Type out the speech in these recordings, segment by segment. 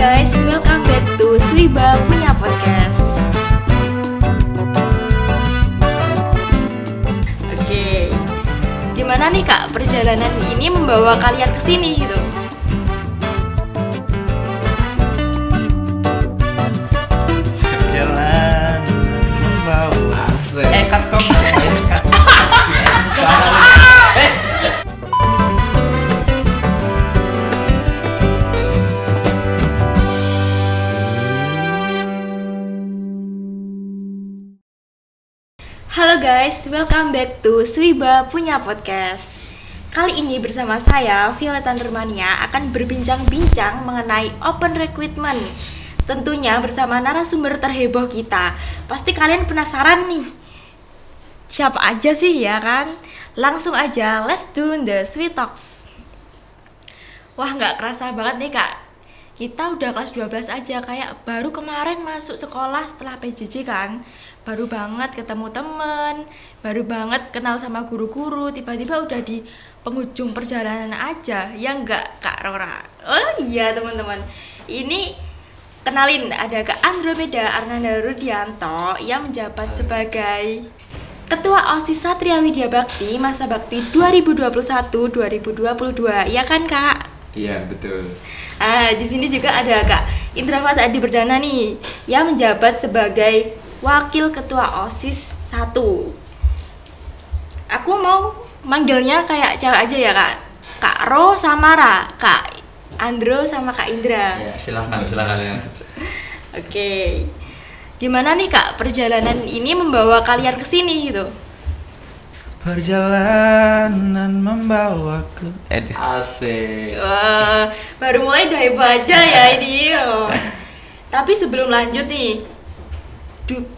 guys, welcome back to Swiba Punya Podcast. Oke, gimana nih kak perjalanan ini membawa kalian ke sini gitu? Jalan membawa kat kok ini kat. Halo guys, welcome back to Swiba Punya Podcast. Kali ini bersama saya, Violeta Nurmania, akan berbincang-bincang mengenai open recruitment. Tentunya bersama narasumber terheboh kita. Pasti kalian penasaran nih, siapa aja sih ya kan? Langsung aja, let's do the sweet talks. Wah, gak kerasa banget nih kak, kita udah kelas 12 aja, kayak baru kemarin masuk sekolah setelah PJJ kan. Baru banget ketemu temen, baru banget kenal sama guru-guru, tiba-tiba udah di penghujung perjalanan aja, ya enggak Kak Rora? Oh iya teman-teman, ini kenalin ada Kak Andromeda Arnanda Rudianto yang menjabat sebagai Ketua OSIS Satria Widya Bakti masa bakti 2021-2022, ya kan Kak? Iya betul. Di sini juga ada Kak Indrawati Adi Berdana nih yang menjabat sebagai Wakil Ketua OSIS 1. Aku mau manggilnya kayak cewek aja ya Kak. Kak Ro sama Ra, Kak Andro sama Kak Indra. Ya, silakan ya. Oke. Gimana nih Kak perjalanan ini membawa kalian ke sini gitu? Perjalanan membawaku. Asik. Wah, baru mulai udah heboh aja ya ini. Tapi sebelum lanjut nih,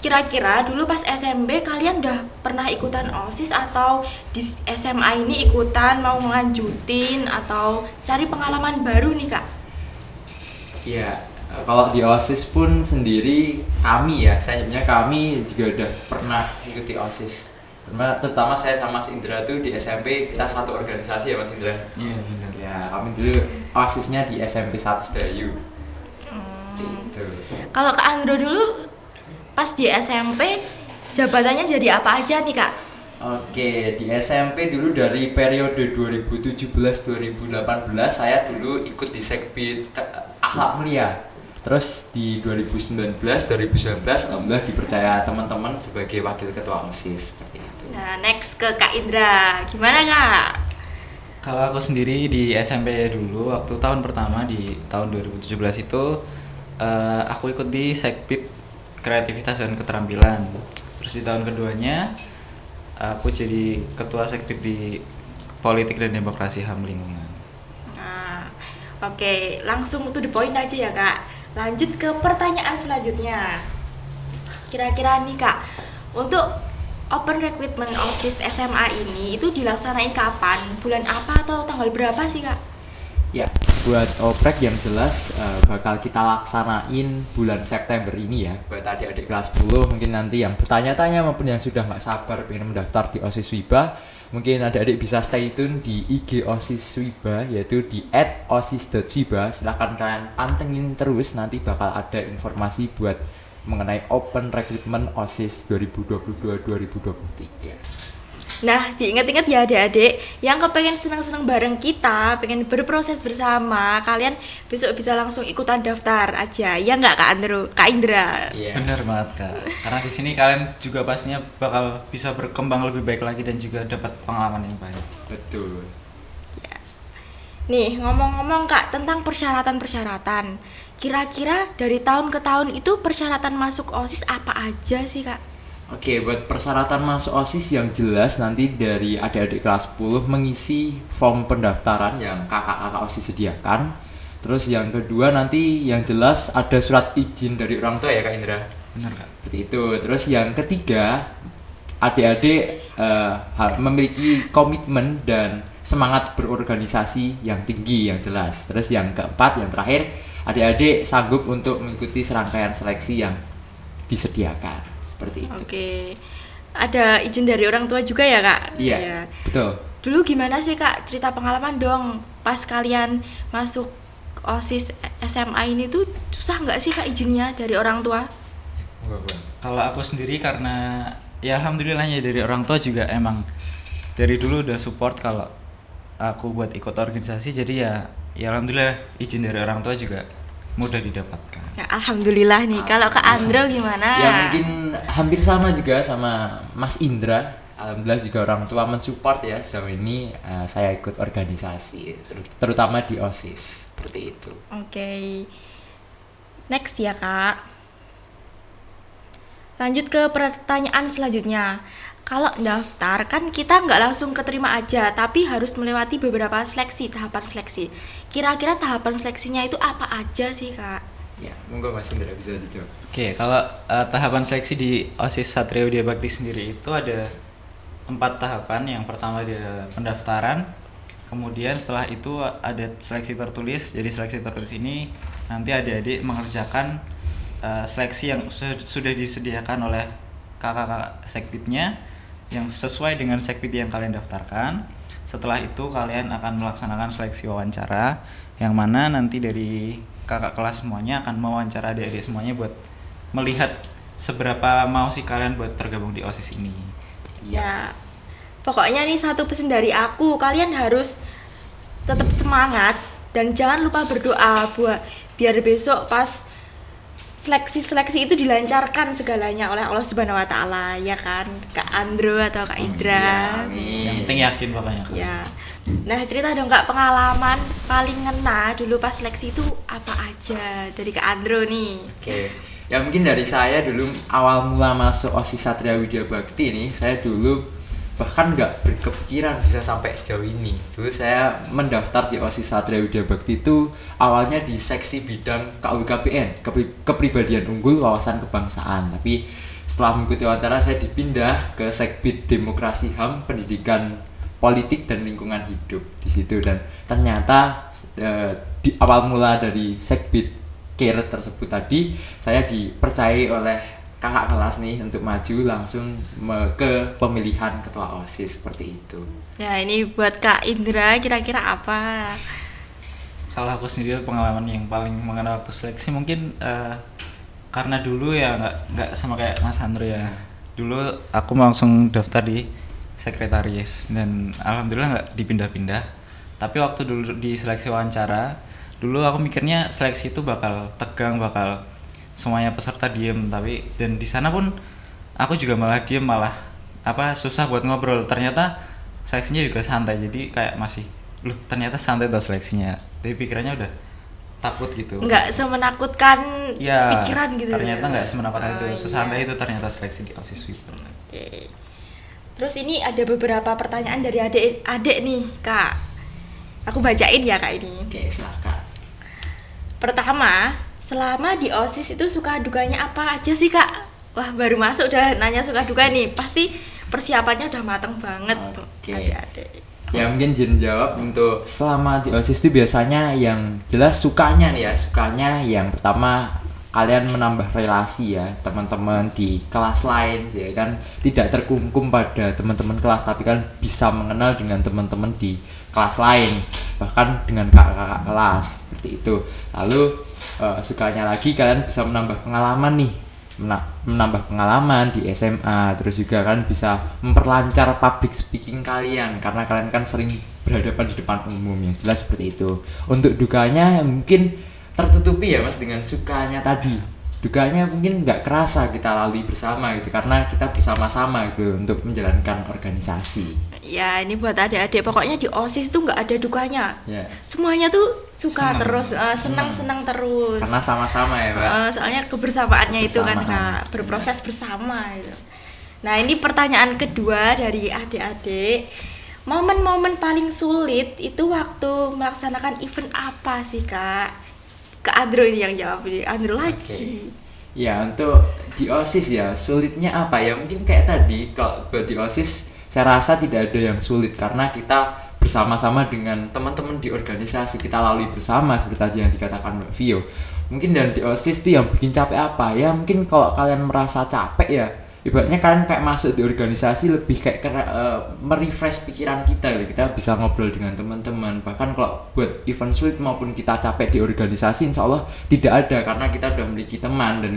kira-kira dulu pas SMP kalian udah pernah ikutan OSIS atau di SMA ini ikutan mau ngelanjutin atau cari pengalaman baru nih Kak? Iya, kalau di OSIS pun sendiri kami juga udah pernah ikuti OSIS. Terutama saya sama Mas Indra tuh di SMP kita satu organisasi ya Mas Indra. Iya benar. Ya, kami dulu OSISnya di SMP 1 Sedayu. Gitu. Kalau Kak Andro dulu pas di SMP jabatannya jadi apa aja nih Kak? Oke, di SMP dulu dari periode 2017-2018 saya dulu ikut di Sekbid Akhlak Mulia. Terus di 2019 alhamdulillah dipercaya teman-teman sebagai wakil ketua OSIS seperti itu. Nah, next ke Kak Indra. Gimana Kak? Kalau aku sendiri di SMP dulu waktu tahun pertama di tahun 2017 itu aku ikut di Sekbid Kreativitas dan Keterampilan. Terus di tahun keduanya aku jadi ketua Sekbid di Politik dan Demokrasi HAM Lingkungan. Nah, oke, langsung to the point aja ya Kak. Lanjut ke pertanyaan selanjutnya. Kira-kira nih Kak, untuk open recruitment OSIS SMA ini itu dilaksanain kapan? Bulan apa atau tanggal berapa sih Kak? Ya, buat oprek yang jelas bakal kita laksanain bulan September ini ya. Buat adik-adik kelas 10 mungkin nanti yang bertanya-tanya maupun yang sudah nggak sabar pengen mendaftar di OSIS Swiba, mungkin adik-adik bisa stay tune di IG OSIS Swiba yaitu di @osis.swiba. Silahkan kalian pantengin terus, nanti bakal ada informasi buat mengenai open recruitment OSIS 2022-2023. Nah, diingat-ingat ya adik-adik yang kepengen senang-senang bareng kita, pengen berproses bersama, kalian besok bisa langsung ikutan daftar aja. Ya nggak Kak Andro, Kak Indra? Yeah. Benar banget Kak. Karena di sini kalian juga pastinya bakal bisa berkembang lebih baik lagi dan juga dapat pengalaman yang baik. Betul. Ya. Nih, ngomong-ngomong Kak tentang persyaratan-persyaratan. Kira-kira dari tahun ke tahun itu persyaratan masuk OSIS apa aja sih Kak? Oke, buat persyaratan masuk OSIS yang jelas nanti dari adik-adik kelas 10 mengisi form pendaftaran yang kakak-kakak OSIS sediakan. Terus yang kedua nanti yang jelas ada surat izin dari orang tua ya Kak Indra. Benar Kak. Seperti itu. Terus yang ketiga, adik-adik memiliki komitmen dan semangat berorganisasi yang tinggi yang jelas. Terus yang keempat, yang terakhir, adik-adik sanggup untuk mengikuti serangkaian seleksi yang disediakan. Seperti itu. Oke. Ada izin dari orang tua juga ya Kak? Iya, Ya. betul. Dulu gimana sih Kak cerita pengalaman dong pas kalian masuk OSIS SMA ini tuh susah nggak sih Kak izinnya dari orang tua? Kalau aku sendiri karena ya alhamdulillahnya dari orang tua juga emang dari dulu udah support kalau aku buat ikut organisasi, jadi ya alhamdulillah izin dari orang tua juga mudah didapatkan. Ya, alhamdulillah nih. Kalau Kak Andro gimana? Ya mungkin hampir sama juga sama Mas Indra. Alhamdulillah juga orang tua mensupport ya sejauh ini saya ikut organisasi terutama di OSIS seperti itu. Oke. Next ya Kak. Lanjut ke pertanyaan selanjutnya. Kalau daftar kan kita nggak langsung keterima aja, tapi harus melewati beberapa tahapan seleksi. Kira-kira tahapan seleksinya itu apa aja sih Kak? Ya, monggo Mas Indra bisa dijawab. Oke, kalau tahapan seleksi di OSIS Satria Widya Bakti sendiri itu ada 4 tahapan. Yang pertama dia pendaftaran, kemudian setelah itu ada seleksi tertulis. Jadi seleksi tertulis ini nanti adik-adik mengerjakan seleksi yang sudah disediakan oleh kakak-kakak sekbidnya yang sesuai dengan sekbid yang kalian daftarkan. Setelah itu kalian akan melaksanakan seleksi wawancara yang mana nanti dari kakak kelas semuanya akan mewawancara adik-adik semuanya buat melihat seberapa mau sih kalian buat tergabung di OSIS ini. Ya, pokoknya nih satu pesan dari aku, kalian harus tetap semangat dan jangan lupa berdoa biar besok pas seleksi itu dilancarkan segalanya oleh Allah Subhanahu wa taala, ya kan? Kak Andro atau Kak Idra. Yang penting yakin pokoknya. Ya. Nah, cerita dong Kak, pengalaman paling ngena dulu pas seleksi itu apa aja dari Kak Andro nih. Oke. Ya mungkin dari saya dulu awal mula masuk OSIS Satria Widya Bakti nih, saya dulu bahkan nggak berkepikiran bisa sampai sejauh ini. Dulu saya mendaftar di OSIS Satria Widya Bakti itu awalnya di seksi bidang KUKBN, kepribadian unggul wawasan kebangsaan. Tapi setelah mengikuti wawancara saya dipindah ke sekbid demokrasi HAM, pendidikan politik dan lingkungan hidup di situ, dan ternyata di awal mula dari sekbid care tersebut tadi saya dipercayai oleh kakak kelas nih untuk maju langsung ke pemilihan ketua OSIS seperti itu. Ya, ini buat Kak Indra kira-kira apa? Kalau aku sendiri pengalaman yang paling mengena waktu seleksi mungkin karena dulu ya nggak sama kayak Mas Andro ya. Dulu aku langsung daftar di sekretaris dan alhamdulillah nggak dipindah-pindah. Tapi waktu dulu di seleksi wawancara, dulu aku mikirnya seleksi itu bakal tegang, bakal semuanya peserta diem, dan di sana pun aku juga malah diem, malah susah buat ngobrol. Ternyata seleksinya juga santai, jadi kayak masih ternyata santai tuh seleksinya, tapi pikirannya udah takut gitu. Nggak semenakutkan ya, pikiran gitu. Ternyata nggak semenakutkan itu, sesantai iya. itu ternyata seleksi di OSIS Sweeper. Oke. Terus ini ada beberapa pertanyaan dari adik nih Kak. Aku bacain ya Kak ini. Oke, silakan. Pertama, selama di OSIS itu suka dukanya apa aja sih Kak? Wah, baru masuk udah nanya suka duka nih. Pasti persiapannya udah mateng banget tuh adik-adik. Ya mungkin Jin jawab untuk selama di OSIS itu biasanya yang jelas sukanya nih ya. Sukanya yang pertama kalian menambah relasi ya, teman-teman di kelas lain ya kan, tidak terkungkum pada teman-teman kelas, tapi kan bisa mengenal dengan teman-teman di kelas lain, bahkan dengan kakak-kakak kelas seperti itu. Lalu sukanya lagi kalian bisa menambah pengalaman nih, menambah pengalaman di SMA, terus juga kalian bisa memperlancar public speaking kalian karena kalian kan sering berhadapan di depan umum, yang jelas seperti itu. Untuk dukanya mungkin tertutupi ya Mas dengan sukanya tadi. Dukanya mungkin nggak kerasa kita lalui bersama gitu, karena kita bersama-sama gitu untuk menjalankan organisasi. Ya, ini buat adik-adik, pokoknya di OSIS itu nggak ada dukanya. Ya. Semuanya tuh suka Senang. terus, senang-senang terus. Karena sama-sama ya Mbak. Soalnya kebersamaannya itu kan Kebersamaan. Kak, berproses bersama gitu. Nah, ini pertanyaan kedua dari adik-adik. Momen-momen paling sulit itu waktu melaksanakan event apa sih Kak? Kak Andro ini yang jawab nih, Andro lagi. Ya, untuk di OSIS ya sulitnya apa ya, mungkin kayak tadi kalau buat di OSIS saya rasa tidak ada yang sulit karena kita bersama-sama dengan teman-teman di organisasi, kita lalui bersama seperti tadi yang dikatakan Mbak Vio. Mungkin dan di OSIS itu yang bikin capek apa ya, mungkin kalau kalian merasa capek ya ibaratnya kan kayak masuk di organisasi lebih kayak merefresh pikiran kita gitu. Kita bisa ngobrol dengan teman-teman. Bahkan kalau buat event suite maupun kita capek di organisasi, insya Allah tidak ada, karena kita udah memiliki teman dan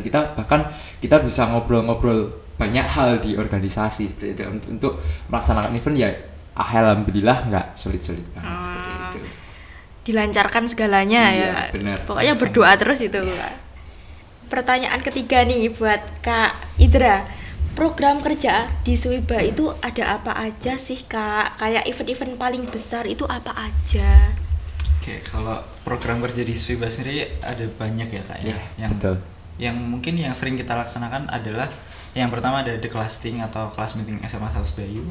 kita bisa ngobrol-ngobrol banyak hal di organisasi. Untuk melaksanakan event ya alhamdulillah nggak sulit-sulit banget seperti itu. Dilancarkan segalanya Iya, ya. benar. Pokoknya berdoa terus itu. Pertanyaan ketiga nih buat Kak Idra. Program kerja di Swiba itu ada apa aja sih Kak? Kayak event-event paling besar itu apa aja? Oke, kalau program kerja di Swiba sendiri ada banyak ya Kak ya. Betul. Yang mungkin yang sering kita laksanakan adalah yang pertama ada The Classting atau Class Meeting SMA 1 Dayu.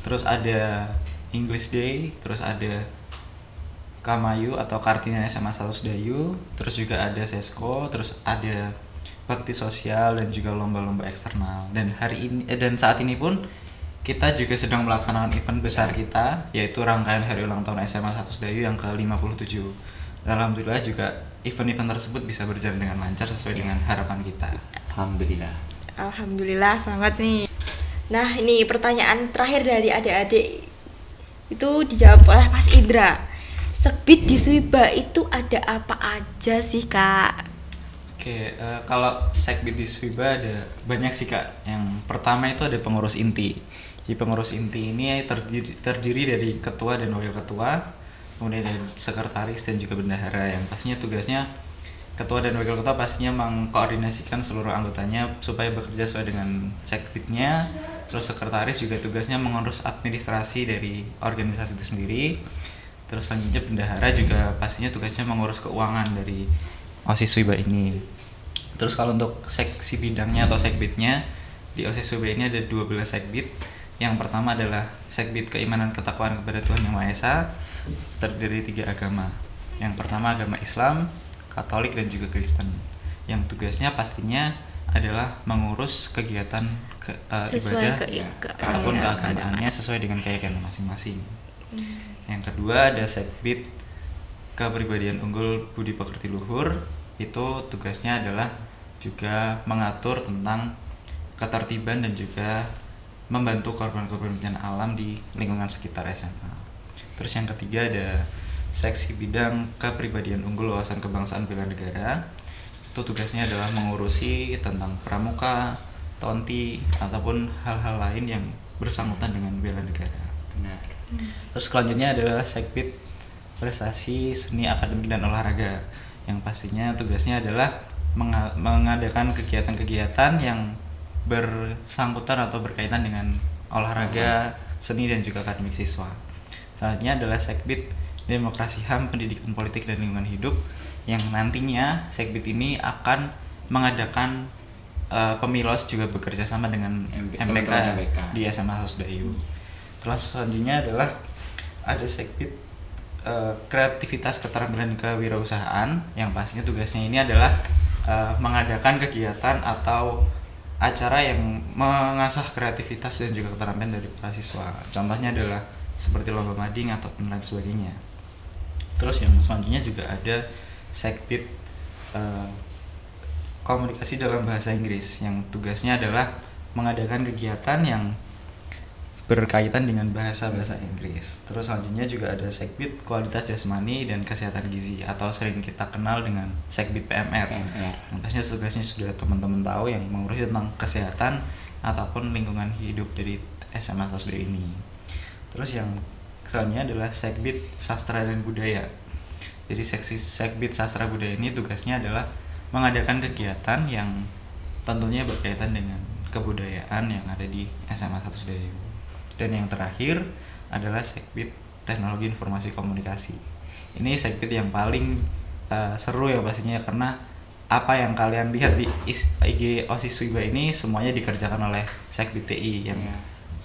Terus ada English Day, terus ada Kamayu atau Kartini SMA 1 Dayu, terus juga ada Sesko, terus ada bakti sosial dan juga lomba-lomba eksternal. Dan dan saat ini pun kita juga sedang melaksanakan event besar kita, yaitu rangkaian hari ulang tahun SMA 1 Dayu yang ke-57. Alhamdulillah juga event-event tersebut bisa berjalan dengan lancar sesuai dengan harapan kita. Alhamdulillah. Alhamdulillah banget nih. Nah, ini pertanyaan terakhir dari adik-adik. Itu dijawab oleh Mas Indra. Sekbid di Swiba itu ada apa aja sih Kak? Oke, kalau Sekbid di Swiba ada banyak sih Kak. Yang pertama itu ada pengurus inti. Jadi pengurus inti ini terdiri dari ketua dan wakil ketua, kemudian ada sekretaris dan juga bendahara, yang pastinya tugasnya ketua dan wakil ketua pastinya mengkoordinasikan seluruh anggotanya supaya bekerja sesuai dengan Sekbidnya. Terus sekretaris juga tugasnya mengurus administrasi dari organisasi itu sendiri. Terus selanjutnya bendahara juga pastinya tugasnya mengurus keuangan dari OSIS Swiba ini. Terus kalau untuk seksi bidangnya atau sekbidnya, di OSIS Swiba ini ada 12 sekbid. Yang pertama adalah sekbid keimanan ketakwaan kepada Tuhan Yang Maha Esa, terdiri 3 agama. Yang pertama agama Islam, Katolik dan juga Kristen. Yang tugasnya pastinya adalah mengurus kegiatan ibadah ataupun keagamaannya sesuai dengan keyakinan masing-masing. Yang kedua ada sekbid kepribadian unggul budi pekerti luhur. Itu tugasnya adalah juga mengatur tentang ketertiban dan juga membantu korban-korban bencana alam di lingkungan sekitar SMA. Terus yang ketiga ada seksi bidang kepribadian unggul wawasan kebangsaan bela negara. Itu tugasnya adalah mengurusi tentang pramuka, tonti ataupun hal-hal lain yang bersangkutan dengan bela negara. Benar. Terus selanjutnya adalah sekbid prestasi seni akademik dan olahraga, yang pastinya tugasnya adalah mengadakan kegiatan-kegiatan yang bersangkutan atau berkaitan dengan olahraga, seni dan juga akademik siswa. Selanjutnya adalah sekbid demokrasi HAM, pendidikan politik dan lingkungan hidup, yang nantinya sekbid ini akan mengadakan pemilos juga bekerja sama dengan MPK di SMA 1 Dayu. Terus selanjutnya adalah ada sekbid kreativitas keterampilan kewirausahaan, yang pastinya tugasnya ini adalah mengadakan kegiatan atau acara yang mengasah kreativitas dan juga keterampilan dari para siswa. Contohnya adalah seperti lomba mading ataupun lain sebagainya. Terus yang selanjutnya juga ada sekbid komunikasi dalam bahasa Inggris, yang tugasnya adalah mengadakan kegiatan yang berkaitan dengan bahasa Inggris. Terus selanjutnya juga ada sekbid kualitas jasmani dan kesehatan gizi atau sering kita kenal dengan sekbid PMR. Yang pastinya tugasnya sudah teman-teman tahu, yang mengurusi tentang kesehatan ataupun lingkungan hidup dari SMA 1 ini. Terus yang selanjutnya adalah sekbid sastra dan budaya. Jadi sekbid sastra budaya ini tugasnya adalah mengadakan kegiatan yang tentunya berkaitan dengan kebudayaan yang ada di SMA 1 Dayu. Dan yang terakhir adalah sekbid teknologi informasi komunikasi. Ini sekbid yang paling seru ya pastinya, karena apa yang kalian lihat di IG OSIS Swiba ini semuanya dikerjakan oleh sekbid TI yang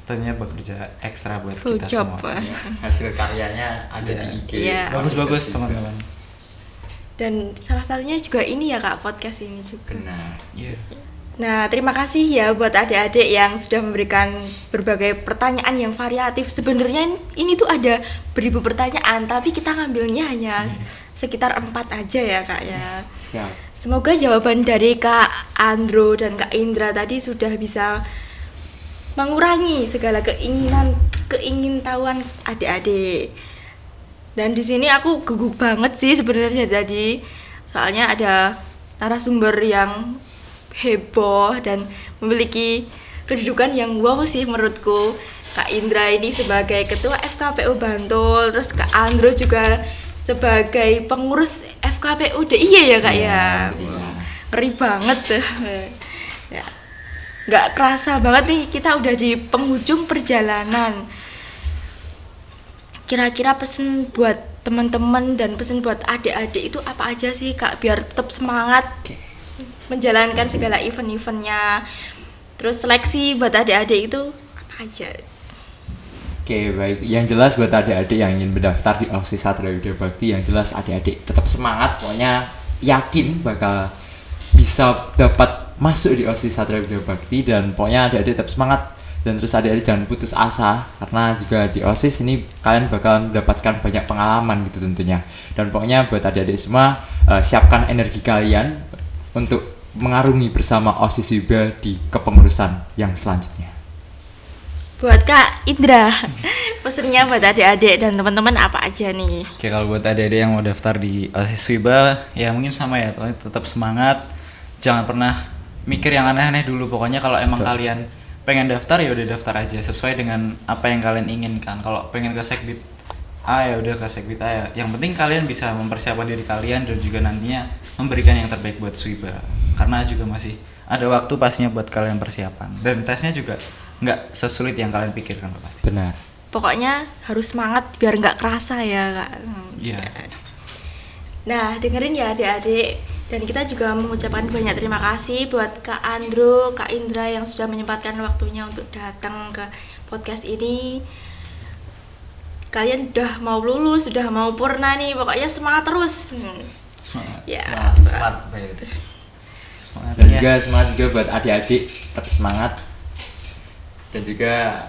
tentunya bekerja ekstra buat full kita job, semua. Hasil karyanya ada di IG. Bagus-bagus teman-teman. Dan salah satunya juga ini ya Kak, podcast ini juga. Benar. Iya. Nah, terima kasih ya buat adik-adik yang sudah memberikan berbagai pertanyaan yang variatif. Sebenarnya ini tuh ada beribu pertanyaan, tapi kita ngambilnya hanya sekitar 4 aja ya Kak ya. Siap. Semoga jawaban dari Kak Andro dan Kak Indra tadi sudah bisa mengurangi segala keingintahuan adik-adik. Dan di sini aku gugup banget sih sebenarnya tadi. Soalnya ada narasumber yang heboh dan memiliki kedudukan yang wow sih menurutku. Kak Indra ini sebagai ketua FKPU Bantul, terus Kak Andro juga sebagai pengurus FKPU DIY ya Kak ya. Ngeri banget tuh. Ya. Nggak kerasa banget nih kita udah di penghujung perjalanan. Kira-kira pesan buat teman-teman dan pesan buat adik-adik itu apa aja sih Kak, biar tetap semangat menjalankan segala event-eventnya. Terus seleksi buat adik-adik itu apa aja? Oke, baik. Yang jelas buat adik-adik yang ingin mendaftar di OSIS Satria Widya Bakti, yang jelas adik-adik tetap semangat, pokoknya yakin bakal bisa dapat masuk di OSIS Satria Widya Bakti, dan pokoknya adik-adik tetap semangat. Dan terus adik-adik jangan putus asa, karena juga di OSIS ini kalian bakal mendapatkan banyak pengalaman gitu tentunya. Dan pokoknya buat adik-adik semua, siapkan energi kalian untuk mengarungi bersama OSIS WIBA di kepengurusan yang selanjutnya. Buat Kak Indra, pesennya buat adik-adik dan teman-teman apa aja nih? Oke, kalau buat adik-adik yang mau daftar di OSIS WIBA, ya mungkin sama ya, tetap semangat. Jangan pernah mikir yang aneh-aneh dulu. Pokoknya kalau emang kalian pengen daftar ya udah daftar aja sesuai dengan apa yang kalian inginkan. Kalau pengen ke Sekbid A ya udah ke Sekbid A ya. Yang penting kalian bisa mempersiapkan diri kalian dan juga nantinya memberikan yang terbaik buat SWIBA. Karena juga masih ada waktu pastinya buat kalian persiapan. Dan tesnya juga nggak sesulit yang kalian pikirkan pasti. Benar. Pokoknya harus semangat biar nggak kerasa ya Kak. Iya. Nah, dengerin ya adik-adik. Dan kita juga mengucapkan banyak terima kasih buat Kak Andro, Kak Indra yang sudah menyempatkan waktunya untuk datang ke podcast ini. Kalian udah mau lulus, sudah mau purna nih, pokoknya semangat terus. Semangat. Ya, Semangat. Semangat. Dan juga semangat juga buat adik-adik, tetap semangat. Dan juga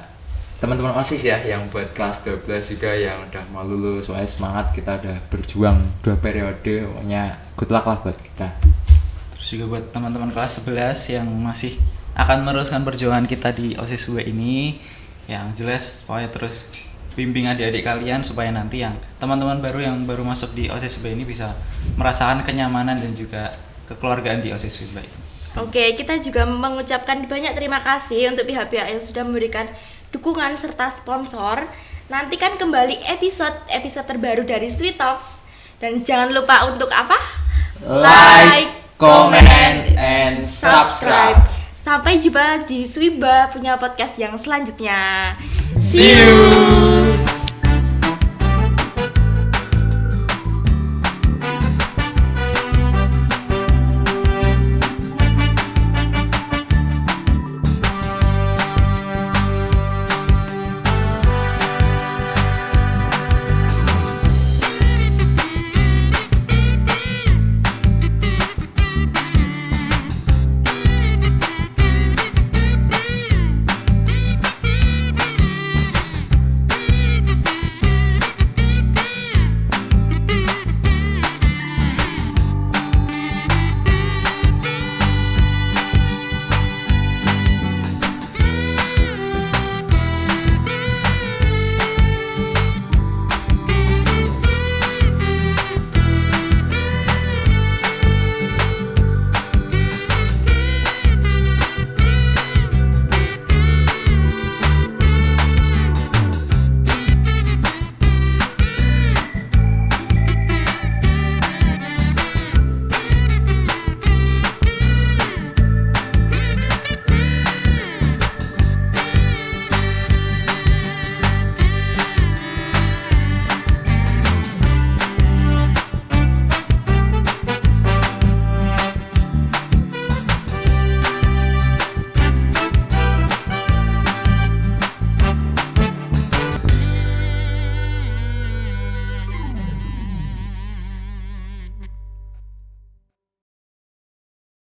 teman-teman OSIS ya yang buat kelas 12 juga yang udah mau lulus, pokoknya semangat, kita udah berjuang 2 periode, pokoknya good luck lah buat kita. Terus juga buat teman-teman kelas 11 yang masih akan meneruskan perjuangan kita di OSIS WIBA ini, yang jelas pokoknya terus bimbing adik-adik kalian supaya nanti yang teman-teman baru yang baru masuk di OSIS WIBA ini bisa merasakan kenyamanan dan juga kekeluargaan di OSIS WIBA ini. Oke, kita juga mengucapkan banyak terima kasih untuk pihak-pihak yang sudah memberikan dukungan serta sponsor. Nantikan kembali episode terbaru dari Sweet Talks. Dan jangan lupa untuk apa? Like, comment, and subscribe. Sampai jumpa di Swiba punya podcast yang selanjutnya. See you.